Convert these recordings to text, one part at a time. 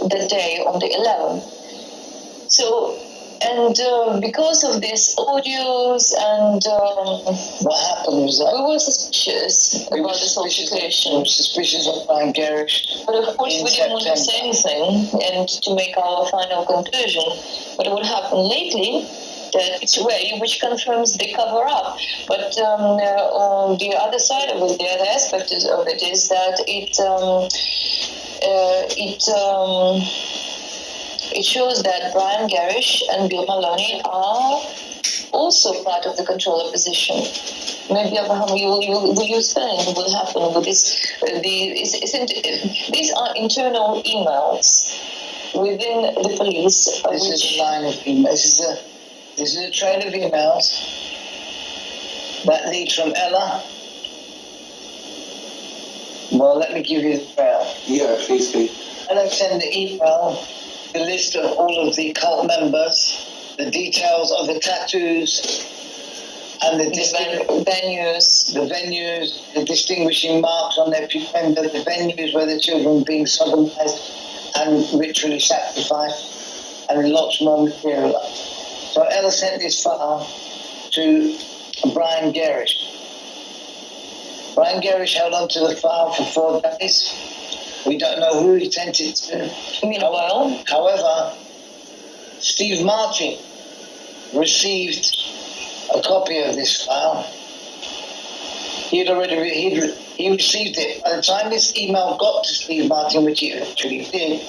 that day on the 11th. So, and because of these audios and what happened was that we were suspicious about this whole situation. Suspicious of Brian Gerrish. But of course, we didn't want to say anything and to make our final conclusion. But what happened lately, that way, which confirms the cover-up. But the other side of it, the other aspect of it is that it shows that Brian Gerrish and Bill Maloney are also part of the control opposition. Maybe Abraham, will you explain what happened with this? These are internal emails within the police. This is a line of emails. This is a trail of emails that leads from Ella. Well, let me give you the trail. Yeah, please do. Ella sent the email, the list of all of the cult members, the details of the tattoos, and the venues, the distinguishing marks on their members, the venues where the children were being sodomized and ritually sacrificed, and lots more material. So Ella sent this file to Brian Gerrish. Brian Gerrish held on to the file for 4 days. We don't know who he sent it to. Meanwhile, however, Steve Martin received a copy of this file. He received it. By the time this email got to Steve Martin, which he actually did,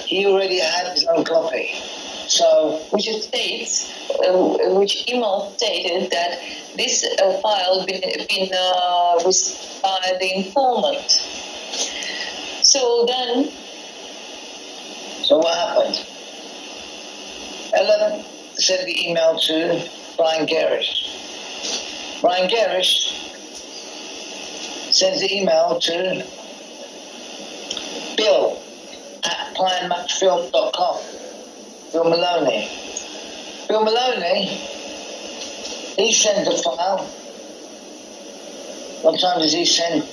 he already had his own copy. So, which email stated that this file been received by the informant. So what happened? Ella sent the email to Brian Gerrish. Brian Gerrish sends the email to Bill at climaxfilm.com. Bill Maloney. Bill Maloney, he sends a file. What time does he send?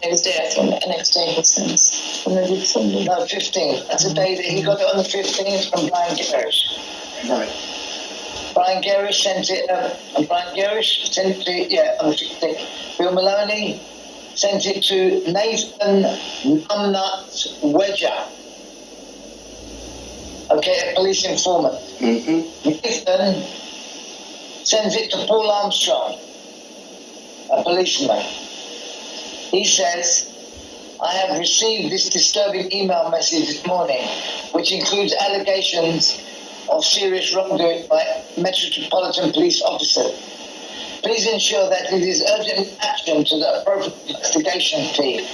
Next day, I think. Next day he sends. Maybe Sunday. No, 15th. That's the day that he got it on the 15th from Brian Gerrish. Right. Brian Gerrish sent it, on the 15th. Bill Maloney sent it to Nathan Numbnuts Wedger. Okay, a police informant. Mm-hmm. Nathan sends it to Paul Armstrong, a policeman. He says, I have received this disturbing email message this morning, which includes allegations of serious wrongdoing by Metropolitan Police officers. Please ensure that it is urgent action to the appropriate investigation team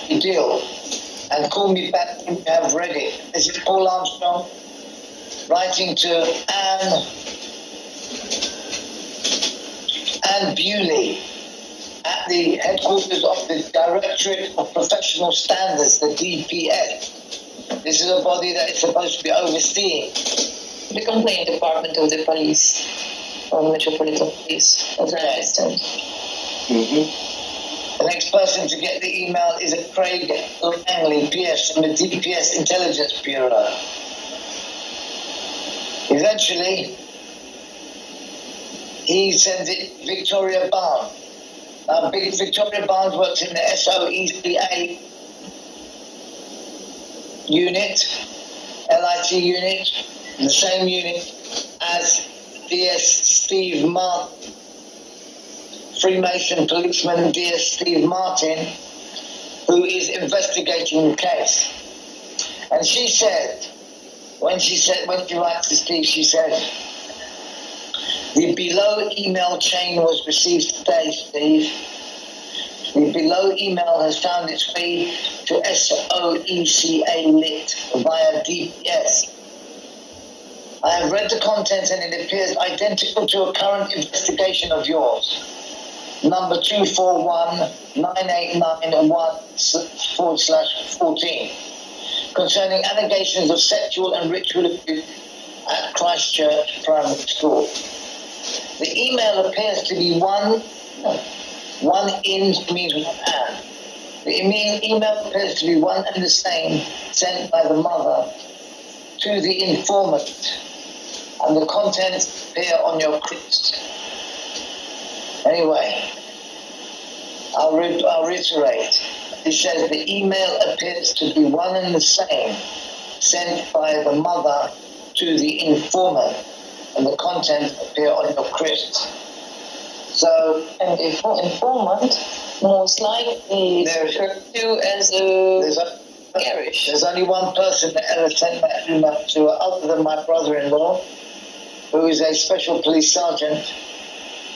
to deal, and call me back when you have read it. This is Paul Armstrong writing to Anne Bewley at the headquarters of the Directorate of Professional Standards, the DPS. This is a body that is supposed to be overseeing the complaint department of the police, or Metropolitan Police, as I understand. Mm-hmm. The next person to get the email is a Craig Langley, PS, from the DPS Intelligence Bureau. Eventually, he sends it to Victoria Barnes. Now, Victoria Barnes works in the SOECA unit, LIT unit, the same unit as DS Steve Martin, Freemason policeman DS Steve Martin, who is investigating the case. And she said, when she writes to Steve, she said, the below email chain was received today, Steve. The below email has found its way to SOECA lit via DPS. I have read the contents and it appears identical to a current investigation of yours. Number 241989/1/14 concerning allegations of sexual and ritual abuse at Christchurch Primary School. The email appears to be one in means one and. The email appears to be one and the same sent by the mother to the informant, and the contents appear on your crypt. Anyway, I'll reiterate. It says the email appears to be one and the same, sent by the mother to the informant, and the contents appear on your crypt. So, and the informant most likely is referred to as a gerrish. There's only one person that ever sent that email to her, other than my brother-in-law, who is a special police sergeant.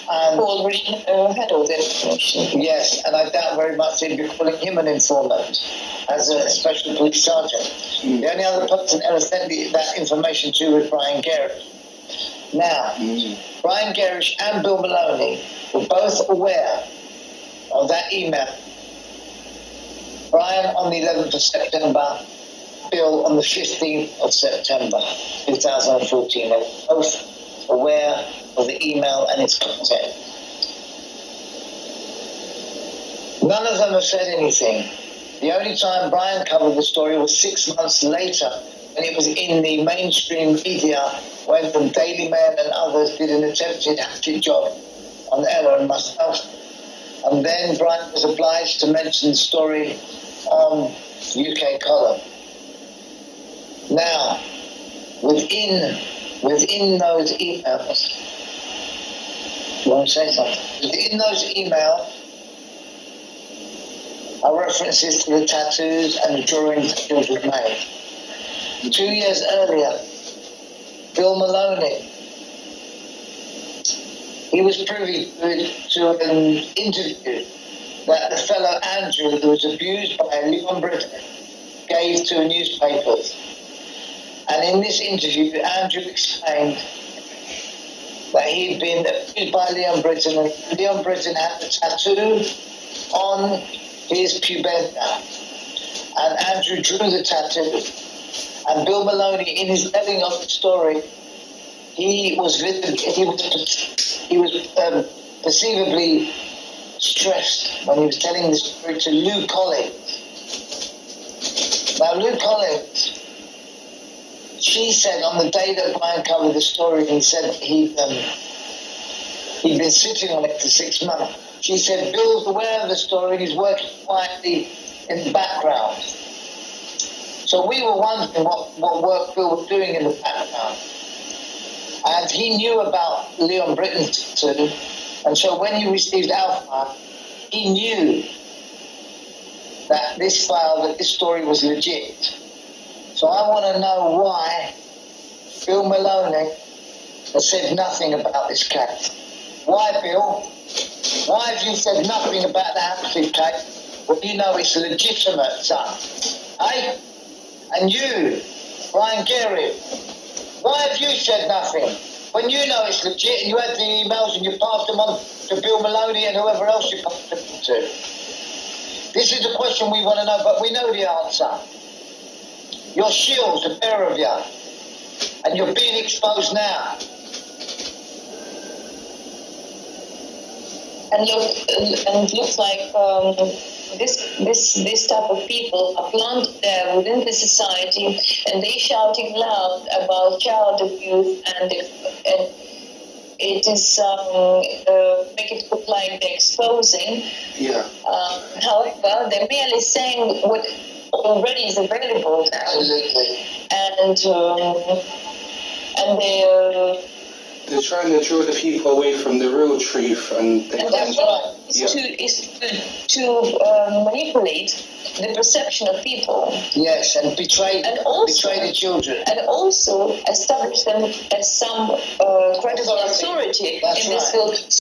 Who already had all the information. Yes, and I doubt very much they'd be calling him an informant as a special police sergeant. The only other person ever sent that information to was Brian Gerrish. Now, Brian Gerrish and Bill Maloney were both aware of that email. Brian on the 11th of September, Bill on the 15th of September 2014. They were both aware of the email and its content. None of them have said anything. The only time Brian covered the story was 6 months later, when it was in the mainstream media, when the Daily Mail and others did an attempted active job on Ella and myself. And then Brian was obliged to mention the story on UK column. Now, within those emails, do you want to say something? Within those emails are references to the tattoos and the drawings that children made. 2 years earlier, Bill Maloney, he was privy to an interview that a fellow Andrew, who was abused by Leon Britton, gave to newspapers. And in this interview, Andrew explained that he'd been abused by Leon Britton, and Leon Britton had a tattoo on his pubenta. And Andrew drew the tattoo. And Bill Maloney, in his telling of the story, he was perceivably stressed when he was telling the story to Lou Collins. Now, Lou Collins, she said on the day that Brian covered the story, he said he'd been sitting on it for 6 months. She said, Bill's aware of the story and he's working quietly in the background. So we were wondering what work Bill was doing in the background. And he knew about Leon Britton's tattoo. And so when he received Alpha, he knew that this story was legit. So I want to know why Bill Maloney has said nothing about this case. Why, Bill? Why have you said nothing about the Hampstead case when you know it's legitimate, son? Eh? And you, Brian Gerrish, why have you said nothing when you know it's legit and you had the emails and you passed them on to Bill Maloney and whoever else you passed them to? This is the question we want to know, but we know the answer. Your shield's a pair of you, and you're being exposed now. And it looks like this type of people are planted there within the society, and they shouting loud about child abuse, and it is make it look like they're exposing. Yeah. However, they're merely saying what already is available now. Absolutely. And They're trying to draw the people away from the real truth, and that's right. Is to manipulate the perception of people. Yes, and betray the children. And also establish them as some credible authority in this field,